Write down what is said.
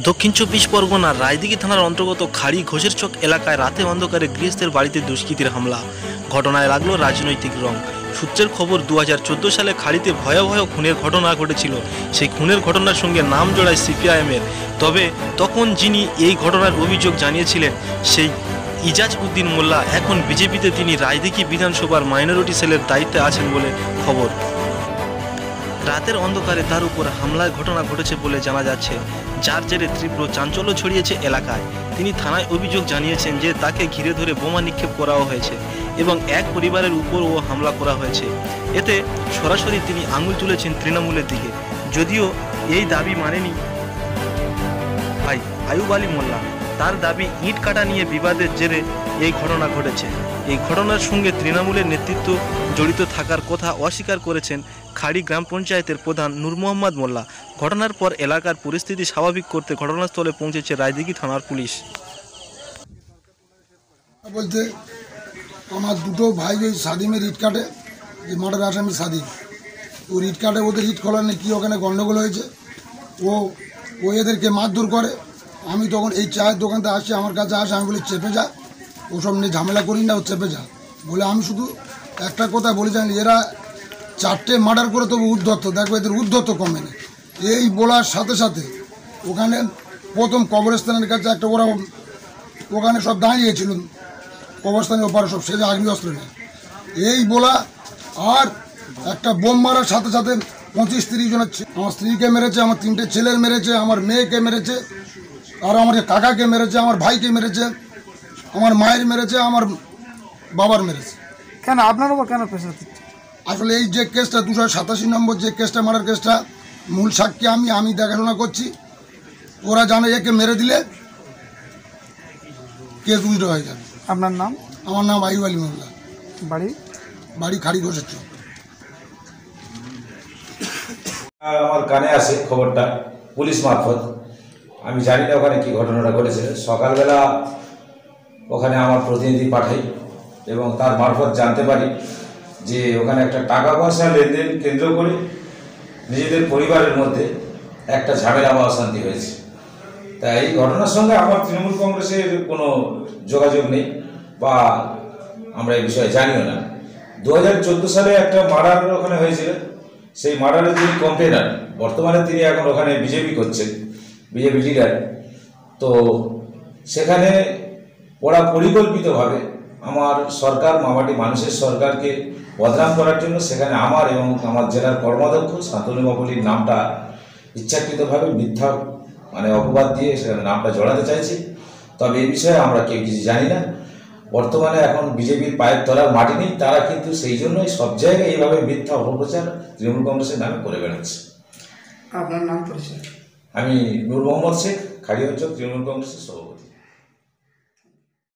দক্ষিণ চব্বিশ পরগনার রায়দিঘি থানার অন্তর্গত খাড়ি ঘোষের চক এলাকায় রাতে অন্ধকারে গৃহস্থের বাড়িতে দুষ্কৃতীর হামলা। ঘটনায় লাগলো রাজনৈতিক রং। সূত্রের খবর 2014 সালে খাড়িতে ভয়াবহ খুনের ঘটনা ঘটেছিল। সেই খুনের ঘটনার সঙ্গে নাম জড়ায় সিপিআইএমের। তবে তখন যিনি এই ঘটনার অভিযোগ জানিয়েছিলেন সেই ইজাজ উদ্দিন মোল্লা এখন বিজেপিতে, তিনি রায়দিঘি বিধানসভার মাইনরিটি সেলের দায়িত্বে আছেন বলে খবর। রাতের অন্ধকারে তার উপর হামলার ঘটনা ঘটেছে বলে জানা যাচ্ছে, যার জেরে তীব্র চাঞ্চল্য ছড়িয়েছে এলাকায়। তিনি থানায় অভিযোগ জানিয়েছেন যে তাকে ঘিরে ধরে বোমা নিক্ষেপ করাও হয়েছে এবং এক পরিবারের উপরও হামলা করা হয়েছে। এতে সরাসরি তিনি আঙুল তুলেছেন তৃণমূলের দিকে। যদিও এই দাবি মানেনি ভাই আয়ুব আলী মোল্লা। তার দাবি ইট কাটা নিয়ে বিবাদের জেরে এই ঘটনা ঘটেছে। এই ঘটনার সঙ্গে তৃণমূলের নেতৃত্ব জড়িত থাকার কথা অস্বীকার করেছেন খাড়ি গ্রাম পঞ্চায়েতের প্রধান নূর মোহাম্মদ মোল্লা। ঘটনার পর এলাকার পরিস্থিতি স্বাভাবিক করতে ঘটনাস্থলে পৌঁছেছে রায়দিঘি থানার পুলিশ। বলতে আমার দুটো ভাই ওই সাদিমের ইট কাটে, যে মার্ডার আসামি সাদিম, ওর ইট কাটে, ওদের ইট খোলানে কি ওখানে গণ্ডগোল হয়েছে, ও এদেরকে মারধর করে। আমি তখন এই চায়ের দোকানতে আসি, আমার কাছে আসে, আমি বলি চেপে যা, ওসব নিয়ে ঝামেলা করি না, ও চেপে যা বলে। আমি শুধু একটা কথা বলে জানি, এরা 4টে মার্ডার করে তবু উদ্ধত্ত, দেখো এদের উদ্ধত্ত কমে না। এই বলার সাথে সাথে ওখানে প্রথম কবরস্থানের কাছে একটা, ওরা ওখানে সব দাঁড়িয়েছিল কবরস্থানের ওপারে সব, সে যে আগ্নেয়াস্ত্র নেই এই বলা, আর একটা বোম মারার সাথে সাথে 25-30 জনের, আমার স্ত্রীকে মেরেছে, আমার 3টে ছেলের মেরেছে, আমার মেয়েকে মেরেছে, আর আমার কাকাকে মেরেছে, আমার ভাইকে মেরেছে, আমার মায়ের মেরেছে, আমার বাবার মেরেছে। কেন আপনার উপর কেন প্রেশার দিচ্ছে? আসলে এই যে কেসটা 287 নম্বর যে কেসটা, মারার কেসটা, মূল সাক্ষী আমি দেখাশোনা করছি। ওরা জানে একে মেরে দিলে কেস উইথড্র হয়ে যাবে। আপনার নাম? আমার নাম আয়ুব আলী মোল্লা। বাড়ি খাড়ি ঘোষের চক। আমার কানে আসে খবরটা পুলিশ মারফত। আমি জানি না ওখানে কি ঘটনাটা ঘটেছে। সকালবেলা ওখানে আমার প্রতিনিধি পাঠাই এবং তার মারফত জানতে পারি যে ওখানে একটা টাকা পয়সা লেনদেন কেন্দ্র করে নিজেদের পরিবারের মধ্যে একটা ঝামেলা বা অশান্তি হয়েছে। তাই এই ঘটনার সঙ্গে আমার তৃণমূল কংগ্রেসের কোনো যোগাযোগ নেই বা আমরা এই বিষয়ে জানিও না। 2014 সালে একটা মার্ডার ওখানে হয়েছিল। সেই মার্ডারের যিনি কমপ্লেনার, বর্তমানে তিনি এখন ওখানে বিজেপি করছেন, বিজেপি লিডার। তো সেখানে ওরা পরিকল্পিতভাবে আমার সরকার, মামাটি মানুষের সরকারকে বদনাম করার জন্য সেখানে আমার এবং আমার জেলার কর্মাধ্যক্ষ শান্তনু বাবুলির নামটা ইচ্ছাকৃতভাবে মিথ্যা অপবাদ দিয়ে সেখানে নামটা জড়াতে চাইছে। তবে এই বিষয়ে আমরা কেউ কিছু জানি না। বর্তমানে এখন বিজেপির পায়ের তলার মাটি নেই, তারা কিন্তু সেই জন্যই সব জায়গায় এইভাবে মিথ্যা অপপ্রচার তৃণমূল কংগ্রেসের নামে করে বেড়াচ্ছে। আপনার নাম পরিচয়? আমি নূর মোহাম্মদ শেখ, খাড়ি অঞ্চল তৃণমূল কংগ্রেসের সভাপতি।